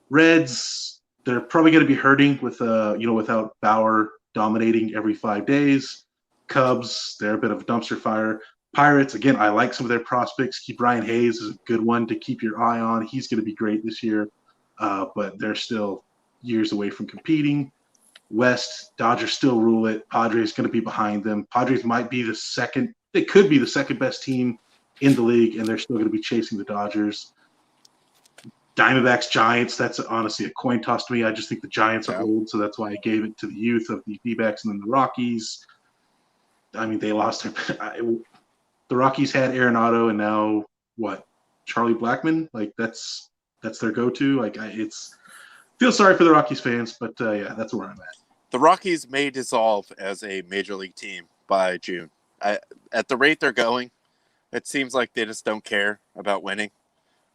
Reds, they're probably going to be hurting with without Bauer dominating every 5 days. Cubs, they're a bit of a dumpster fire. Pirates, again, I like some of their prospects. Brian Hayes is a good one to keep your eye on. He's going to be great this year, but they're still years away from competing. West, Dodgers still rule it. Padres going to be behind them. Padres might be they could be the second best team in the league, and they're still going to be chasing the Dodgers. Diamondbacks, Giants, that's honestly a coin toss to me. I just think the Giants are old, so that's why I gave it to the youth of the D-backs and then the Rockies. I mean, they lost the Rockies had Arenado, and now what? Charlie Blackmon? Like that's their go-to. Like feel sorry for the Rockies fans, but yeah, that's where I'm at. The Rockies may dissolve as a major league team by June. At the rate they're going, it seems like they just don't care about winning.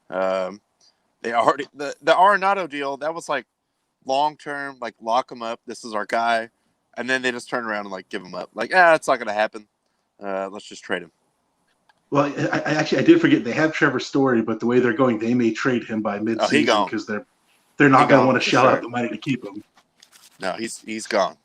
They already the Arenado deal, that was like long term, like lock him up. This is our guy, and then they just turn around and like give him up. Like, it's not going to happen. Let's just trade him. Well, I did forget they have Trevor Story, but the way they're going, they may trade him by mid-season because they're not going to want to shell out the money to keep him. No, he's gone.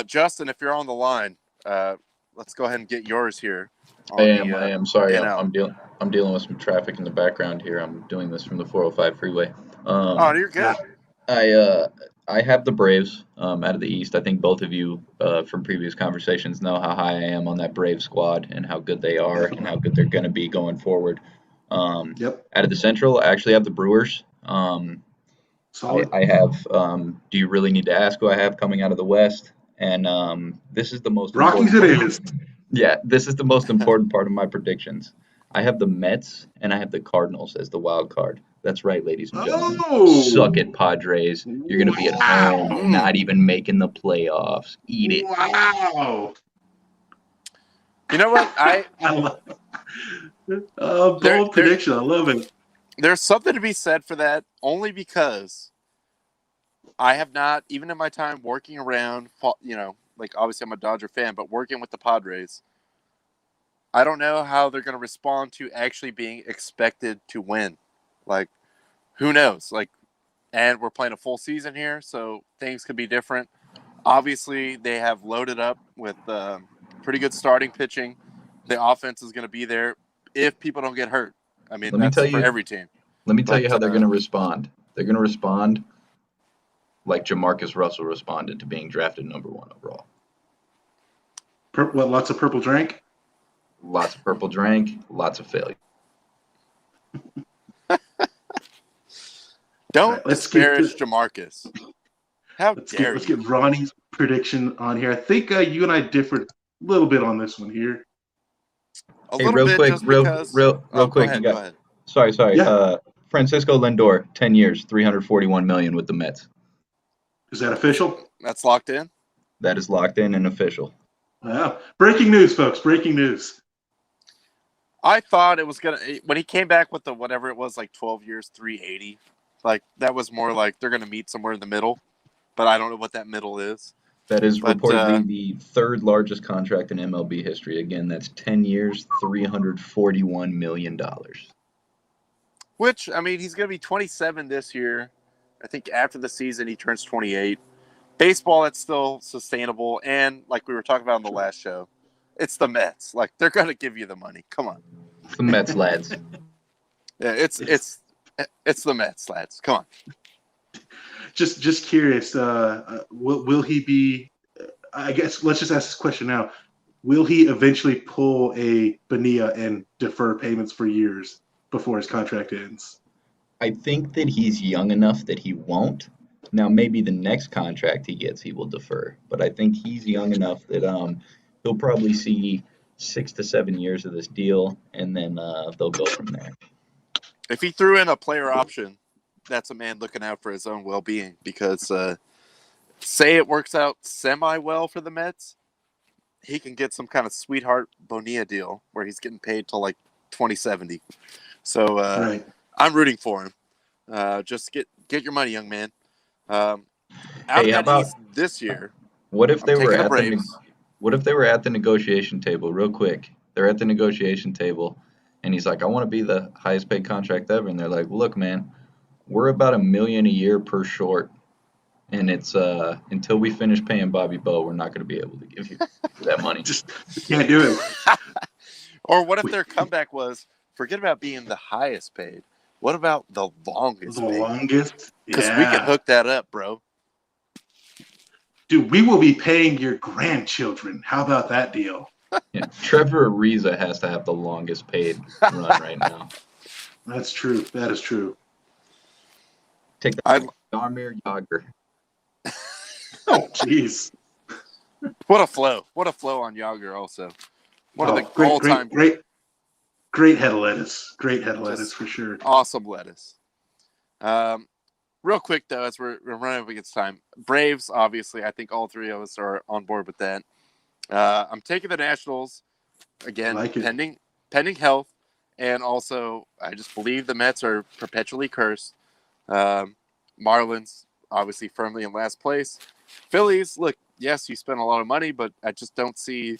Justin, if you're on the line, let's go ahead and get yours here. I am. Sorry, I'm dealing with some traffic in the background here. I'm doing this from the 405 freeway. You're good. I have the Braves out of the East. I think both of you from previous conversations know how high I am on that Brave squad and how good they are and how good they're going to be going forward. Out of the Central, I actually have the Brewers. Solid. I have. Do you really need to ask who I have coming out of the West? And this is the most Rockies. It is. Yeah, this is the most important part of my predictions. I have the Mets and I have the Cardinals as the wild card. That's right, ladies and gentlemen. Suck it, Padres. You're going to be at home, not even making the playoffs. Eat it. Wow. You know what? I love it. Bold prediction. I love it. There's something to be said for that, only because I have not, even in my time working around, like obviously I'm a Dodger fan, but working with the Padres, I don't know how they're going to respond to actually being expected to win. Like, who knows? Like, and we're playing a full season here, so things could be different. Obviously, they have loaded up with pretty good starting pitching. The offense is going to be there if people don't get hurt. I mean, that's for every team. Let me tell you how they're going to respond. They're going to respond like Jamarcus Russell responded to being drafted #1 overall. Lots of purple drink? Lots of purple drank, lots of failure. Don't disparage Jamarcus. How dare you? Let's get Ronnie's prediction on here. I think you and I differed a little bit on this one here. Real quick. Go ahead. Sorry. Yeah. Francisco Lindor, 10 years, $341 million with the Mets. Is that official? That's locked in? That is locked in and official. Wow. Breaking news, folks. Breaking news. I thought it was going to – when he came back with the whatever it was, like 12 years, 380, like that was more like they're going to meet somewhere in the middle, but I don't know what that middle is. That is reportedly the third largest contract in MLB history. Again, that's 10 years, $341 million. Which, I mean, he's going to be 27 this year. I think after the season, he turns 28. Baseball, that's still sustainable. And like we were talking about on the last show, it's the Mets. Like, they're going to give you the money. Come on. It's the Mets, lads. Yeah, it's the Mets, lads. Come on. Just curious. Will he be? I guess let's just ask this question now. Will he eventually pull a Bonilla and defer payments for years before his contract ends? I think that he's young enough that he won't. Now, maybe the next contract he gets, he will defer. But I think he's young enough that he'll probably see 6 to 7 years of this deal, and then they'll go from there. If he threw in a player option, that's a man looking out for his own well-being, because say it works out semi-well for the Mets, he can get some kind of sweetheart Bonilla deal where he's getting paid till like 2070. So right. I'm rooting for him. Just get your money, young man. How about this year? What if they were at the negotiation table? Real quick, they're at the negotiation table, and he's like, "I want to be the highest paid contract ever," and they're like, "Look, man, we're about $1 million a year per short, and it's until we finish paying Bobby Bowe, we're not going to be able to give you that money. Just can't do it." Or what if their comeback was, forget about being the highest paid. What about the longest paid? The longest? Because we can hook that up, bro. Dude, we will be paying your grandchildren. How about that deal? Yeah, Trevor Ariza has to have the longest paid run right now. That's true. That is true. Take I that, Jaromir Jagr. Oh, jeez. what a flow! What a flow on Yager also. One of the all-time great head of lettuce. Great head of lettuce just for sure. awesome lettuce. Real quick though, as we're running up against time, Braves obviously. I think all three of us are on board with that. I'm taking the Nationals again, Like it. pending health, and also I just believe the Mets are perpetually cursed. Marlins obviously firmly in last place. Phillies, look, yes, you spent a lot of money, but I just don't see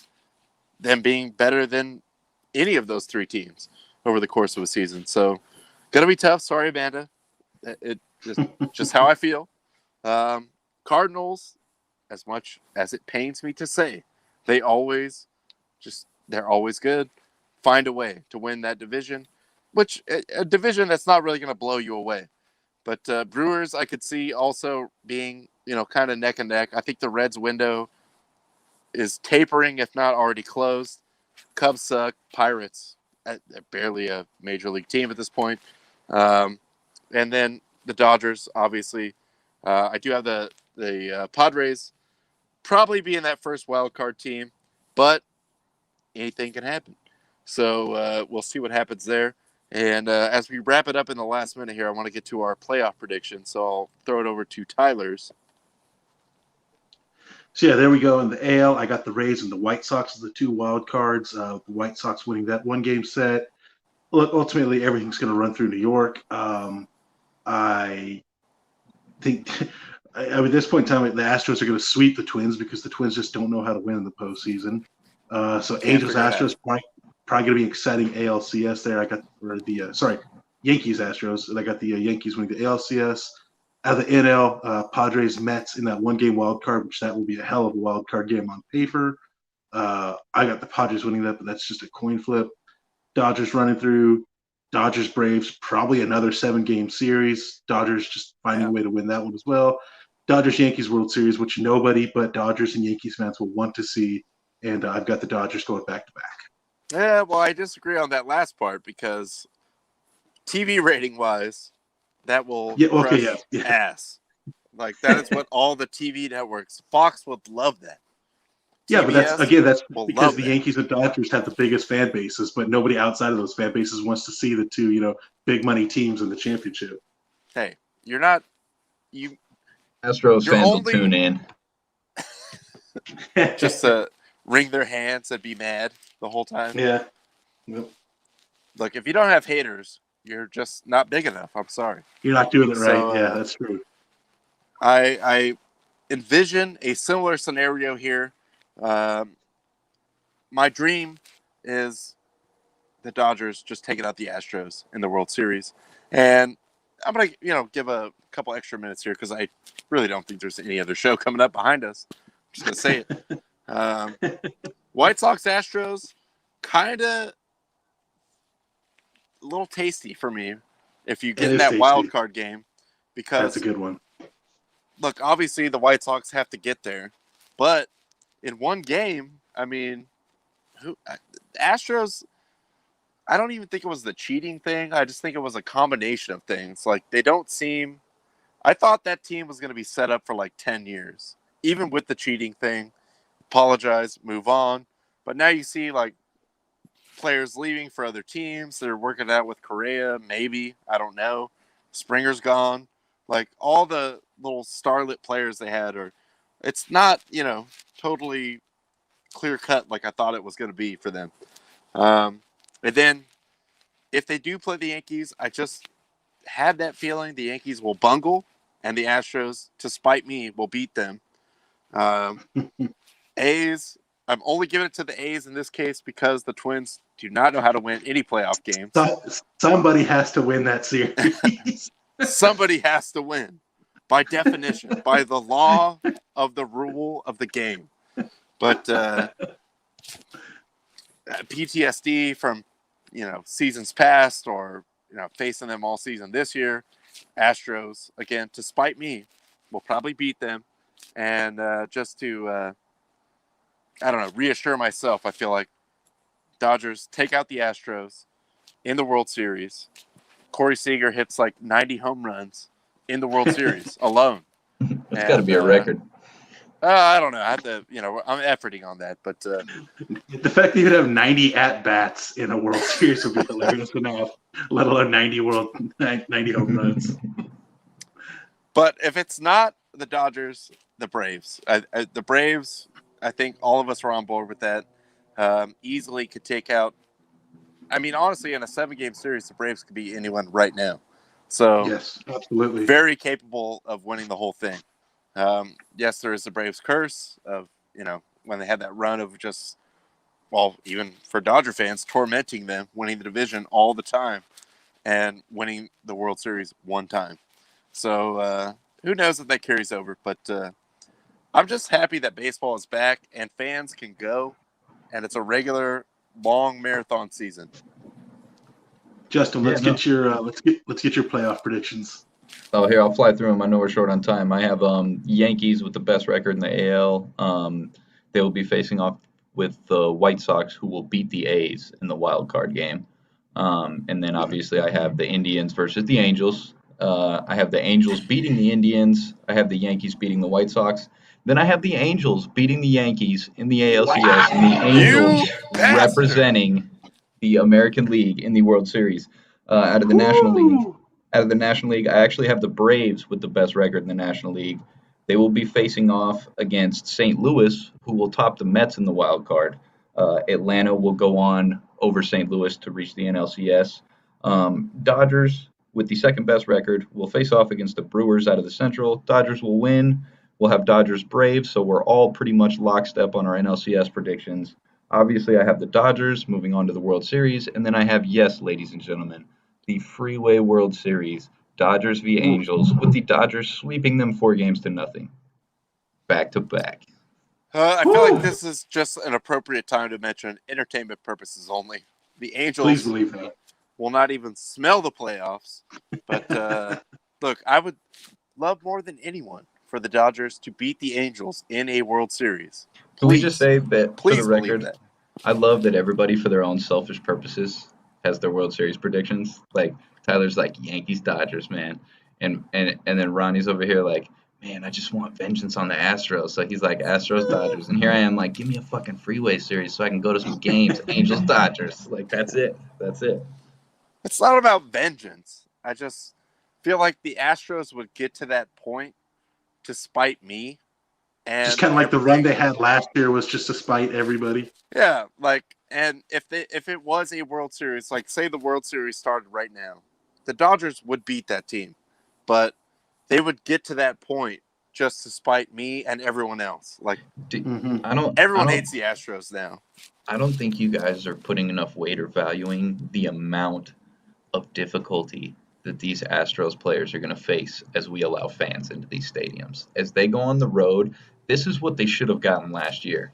them being better than any of those three teams over the course of a season. So, gonna be tough. Sorry, Amanda. It just how I feel. Cardinals, as much as it pains me to say, they're always good. Find a way to win that division, which a division that's not really going to blow you away. But Brewers, I could see also being, kind of neck and neck. I think the Reds window is tapering, if not already closed. Cubs suck. Pirates, they're barely a major league team at this point. And then the Dodgers, obviously. I do have the Padres probably being that first wild card team, but anything can happen. So we'll see what happens there. And as we wrap it up in the last minute here, I want to get to our playoff prediction. So I'll throw it over to Tyler's. So yeah, there we go. In the AL, I got the Rays and the White Sox as the two wild cards. The White Sox winning that one game set. Look, ultimately, everything's going to run through New York. I think at this point in time, the Astros are going to sweep the Twins because the Twins just don't know how to win in the postseason. So Angels Astros probably going to be exciting ALCS there. I got Yankees Astros, and I got the Yankees winning the ALCS. Out of the NL, Padres Mets in that one game wild card, which that will be a hell of a wild card game on paper. I got the Padres winning that, but that's just a coin flip. Dodgers running through. Dodgers Braves, probably another 7-game series. Dodgers just finding a way to win that one as well. Dodgers Yankees World Series, which nobody but Dodgers and Yankees fans will want to see. And I've got the Dodgers going back to back. Yeah, well, I disagree on that last part because TV rating wise, that will crush ass. Like that is what all the TV networks, Fox would love that. Yeah, but that's because the Yankees and Dodgers have the biggest fan bases, but nobody outside of those fan bases wants to see the two, big money teams in the championship. Hey, Astros fans will tune in. Just to wring their hands and be mad the whole time. Yeah. Yep. Look, if you don't have haters, you're just not big enough. I'm sorry. You're not doing it right. Yeah, that's true. I envision a similar scenario here. My dream is the Dodgers just taking out the Astros in the World Series. And I'm going to, give a couple extra minutes here because I really don't think there's any other show coming up behind us. I'm just going to say it. White Sox Astros, kind of a little tasty for me if you get in that wild card game. Because that's a good one. Look, obviously the White Sox have to get there. But in one game, I mean, Astros, I don't even think it was the cheating thing. I just think it was a combination of things. Like, they don't seem – I thought that team was going to be set up for like 10 years. Even with the cheating thing, apologize, move on. But now you see, like, players leaving for other teams. They're working out with Correa, maybe. I don't know. Springer's gone. Like, all the little starlit players they had are – it's not, totally clear-cut like I thought it was going to be for them. And then if they do play the Yankees, I just had that feeling the Yankees will bungle and the Astros, to spite me, will beat them. A's, I'm only giving it to the A's in this case because the Twins do not know how to win any playoff games. Somebody has to win that series. Somebody has to win. By definition, by the law of the rule of the game. But PTSD from, seasons past or, facing them all season this year, Astros, again, to spite me, will probably beat them. And just to, reassure myself, I feel like Dodgers take out the Astros in the World Series. Corey Seager hits like 90 home runs. in the World Series alone. It's got to be a record. I don't know. I have to, I'm efforting on that, but The fact that you would have 90 at bats in a World Series would be hilarious enough, let alone 90 home runs. But if it's not the Dodgers, the Braves. The Braves, I think all of us are on board with that. Easily could take out. I mean, honestly, in a 7-game series, the Braves could beat anyone right now. So yes, absolutely, very capable of winning the whole thing. Yes, there is the Braves curse of when they had that run of just, well, even for Dodger fans, tormenting them, winning the division all the time, and winning the World Series one time. So who knows if that carries over? But I'm just happy that baseball is back and fans can go, and it's a regular long marathon season. Justin, let's get your playoff predictions. Oh, here, I'll fly through them. I know we're short on time. I have Yankees with the best record in the AL. They will be facing off with the White Sox, who will beat the A's in the wild card game. And then obviously I have the Indians versus the Angels. I have the Angels beating the Indians. I have the Yankees beating the White Sox. Then I have the Angels beating the Yankees in the ALCS, and the Angels representing the American League in the World Series. Out of the National League, I actually have the Braves with the best record in the National League. They will be facing off against St. Louis, who will top the Mets in the wild card. Atlanta will go on over St. Louis to reach the NLCS. Dodgers, with the second best record, will face off against the Brewers out of the Central. Dodgers will win. We'll have Dodgers Braves, so we're all pretty much lockstep on our NLCS predictions. Obviously, I have the Dodgers moving on to the World Series, and then I have, yes, ladies and gentlemen, the Freeway World Series, Dodgers v. Angels, with the Dodgers sweeping them 4-0. Back to back. I feel like this is just an appropriate time to mention entertainment purposes only. The Angels Please believe that. will not even smell the playoffs. But look, I would love more than anyone for the Dodgers to beat the Angels in a World Series. Can we just say that, for the please record, that. I love that everybody, for their own selfish purposes, has their World Series predictions. Like, Tyler's like, Yankees, Dodgers, man. And then Ronnie's over here like, man, I just want vengeance on the Astros. So he's like, Astros, Dodgers. And here I am like, give me a fucking Freeway Series so I can go to some games. Angels, Dodgers. Like, that's it. That's it. It's not about vengeance. I just feel like the Astros would get to that point to spite me. And just kind of like the run they had last year was just to spite everybody. Yeah, and if it was a World Series, like say the World Series started right now, the Dodgers would beat that team. But they would get to that point just to spite me and everyone else. Like, everyone hates the Astros now. I don't think you guys are putting enough weight or valuing the amount of difficulty that these Astros players are going to face as we allow fans into these stadiums. As they go on the road, this is what they should have gotten last year.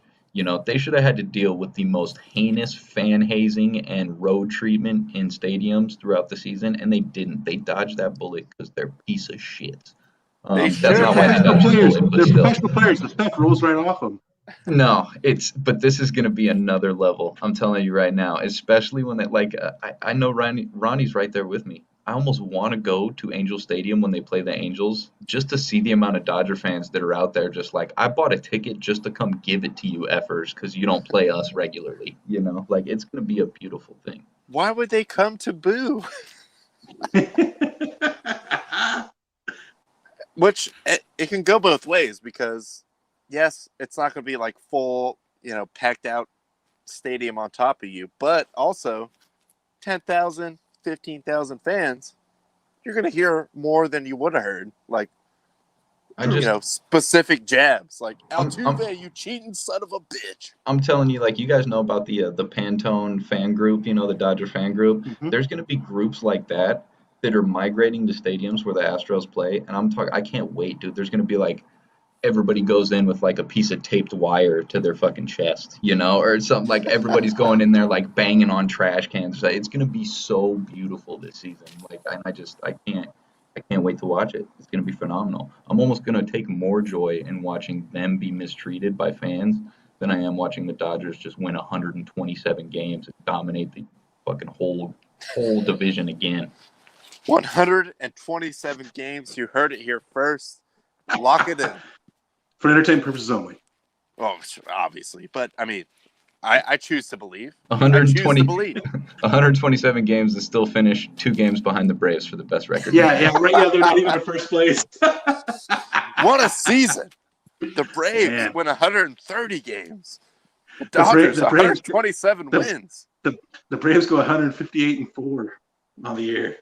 They should have had to deal with the most heinous fan hazing and road treatment in stadiums throughout the season, and they didn't. They dodged that bullet because they're a piece of shit. That's not why they dodged the bullet, but they're still. professional players. The stuff rolls right off them. No, but this is going to be another level. I'm telling you right now, especially when I know Ronnie's right there with me. I almost want to go to Angel Stadium when they play the Angels just to see the amount of Dodger fans that are out there just like, I bought a ticket just to come give it to you effers because you don't play us regularly. It's going to be a beautiful thing. Why would they come to boo? Which, it can go both ways because, yes, it's not going to be like full, packed out stadium on top of you, but also 10,000, 15,000 fans, you're going to hear more than you would have heard. Like, specific jabs. Like, Altuve, you cheating son of a bitch. I'm telling you, you guys know about the Pantone fan group, the Dodger fan group. Mm-hmm. There's going to be groups like that are migrating to stadiums where the Astros play. And I can't wait, dude. There's going to be everybody goes in with a piece of taped wire to their fucking chest, or something. Everybody's going in there banging on trash cans. It's gonna be so beautiful this season. I can't wait to watch it. It's gonna be phenomenal. I'm almost gonna take more joy in watching them be mistreated by fans than I am watching the Dodgers just win 127 games and dominate the fucking whole division again. 127 games. You heard it here first. Lock it in. For entertainment purposes only. Oh, obviously. But, I mean, I choose to believe. I choose 120, to believe. 127 games to still finish 2 games behind the Braves for the best record. Yeah, right. Yeah, they're not even in first place. What a season. The Braves Man. win 130 games. The Dodgers, the Braves, 127 wins. The Braves go 158-4 on the year.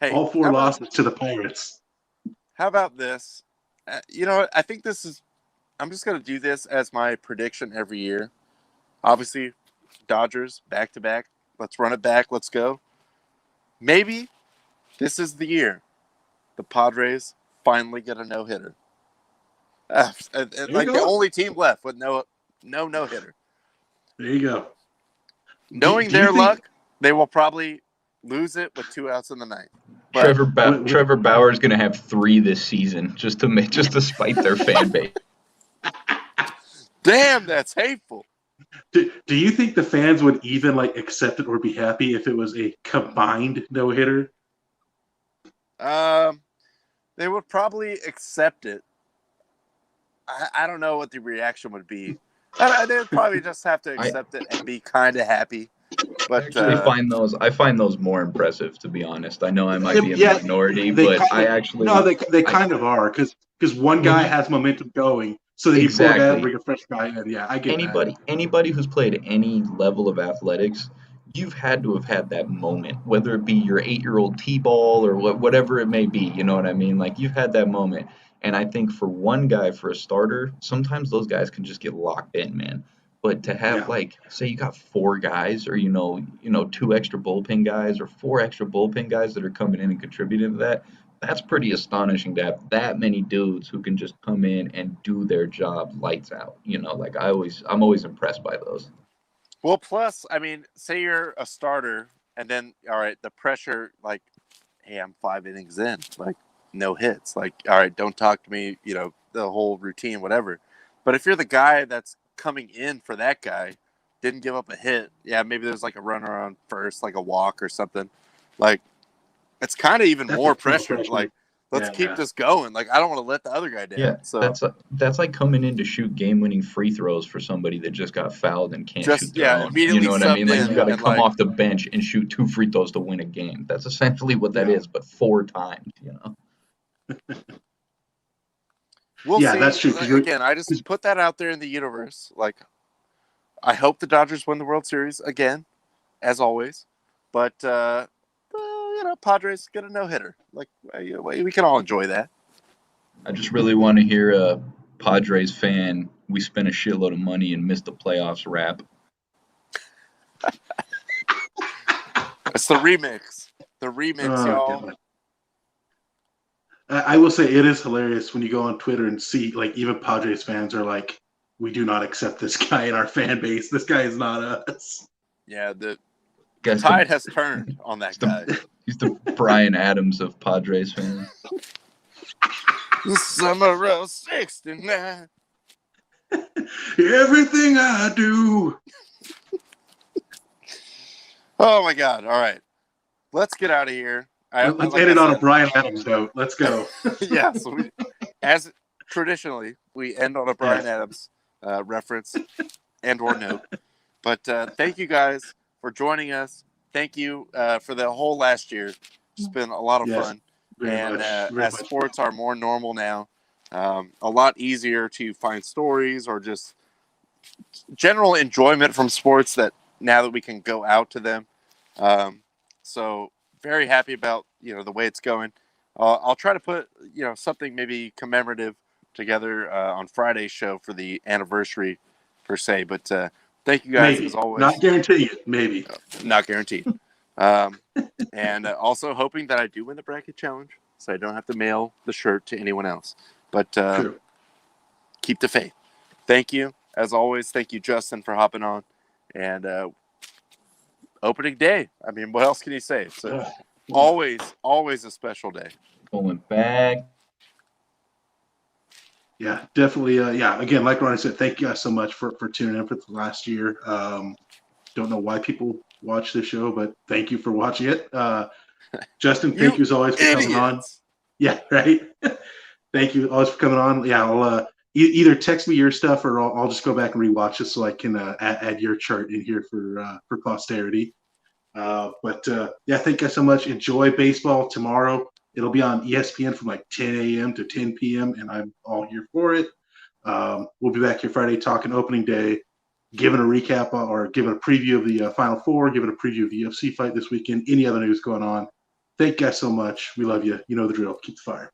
Hey, all 4 losses to the Pirates. How about this? You know, I think this is – I'm just going to do this as my prediction every year. Obviously, Dodgers, back-to-back. Let's run it back. Let's go. Maybe this is the year the Padres finally get a no-hitter. Like the only team left with no no-hitter. There you go. Knowing Do you their think- luck, they will probably lose it with 2 outs in the ninth. But Trevor Bauer is going to have 3 this season just to spite their fan base. damn, that's hateful. Do you think the fans would even like accept it or be happy if it was a combined no-hitter? They would probably accept it. I don't know what the reaction would be. They'd probably just have to accept it and be kind of happy. But I find those more impressive, to be honest. I know I might be in the minority, but they kind of are because one guy has momentum going, so that you pull that and bring a fresh guy in. Yeah, I get anybody who's played any level of athletics, you've had to have had that moment, whether it be your 8-year-old T-ball or whatever it may be. You know what I mean? Like, you've had that moment. And I think for one guy, for a starter, sometimes those guys can just get locked in, man. But to have like, say you got 4 guys, or 2 extra bullpen guys, or 4 extra bullpen guys that are coming in and contributing to that, that's pretty astonishing to have that many dudes who can just come in and do their job lights out. Like I'm always impressed by those. Well, plus, I mean, say you're a starter, and then all right, the pressure, like, hey, I'm 5 innings in, like, no hits, like, all right, don't talk to me, the whole routine, whatever. But if you're the guy that's coming in for that guy, didn't give up a hit, maybe there's like a runner on first, like a walk or something, like, it's kind of even more pressure. Like, let's keep this going. Like, I don't want to let the other guy down. Yeah, so that's like coming in to shoot game-winning free throws for somebody that just got fouled and can't shoot their own. Immediately, you know what I mean? Like, you got to come like, off the bench and shoot 2 free throws to win a game. That's essentially what that is, but 4 times. We'll see. That's true. Again, I just put that out there in the universe. Like, I hope the Dodgers win the World Series again, as always. But Padres get a no-hitter. Like, we can all enjoy that. I just really want to hear a Padres fan, we spent a shitload of money and missed the playoffs rap. It's the remix. The remix, y'all. God. I will say it is hilarious when you go on Twitter and see, like, even Padres fans are like, we do not accept this guy in our fan base. This guy is not us. Yeah, the tide has turned on that guy. He's the Bryan Adams of Padres fans. The summer of '69. Everything I do. Oh, my God. All right. Let's get out of here. Let's end it on a Bryan Adams note. Let's go. Yeah. So as traditionally, we end on a Bryan Adams reference and or note. But thank you guys for joining us. Thank you for the whole last year. It's been a lot of fun. And as sports are more normal now, a lot easier to find stories or just general enjoyment from sports that now that we can go out to them. So very happy about, the way it's going. I'll try to put, something maybe commemorative together on Friday's show for the anniversary per se. But thank you guys as always. Not guaranteed. Maybe. Not guaranteed. And also hoping that I do win the bracket challenge so I don't have to mail the shirt to anyone else. But keep the faith. Thank you. As always, thank you, Justin, for hopping on. And opening day. I mean, what else can you say? So always a special day. Going back. Yeah, definitely. Again, like Ronnie said, thank you guys so much for tuning in for the last year. Don't know why people watch this show, but thank you for watching it. Justin, thank you as always for coming on. Idiots. Yeah, right. Thank you always for coming on. Yeah, I'll either text me your stuff or I'll just go back and rewatch it so I can add your chart in here for posterity. But yeah, thank you guys so much. Enjoy baseball tomorrow. It'll be on ESPN from like 10 a.m. to 10 p.m. and I'm all here for it. We'll be back here Friday talking opening day, giving a recap or giving a preview of the Final Four, giving a preview of the UFC fight this weekend, any other news going on. Thank you guys so much. We love you. You know the drill. Keep the fire.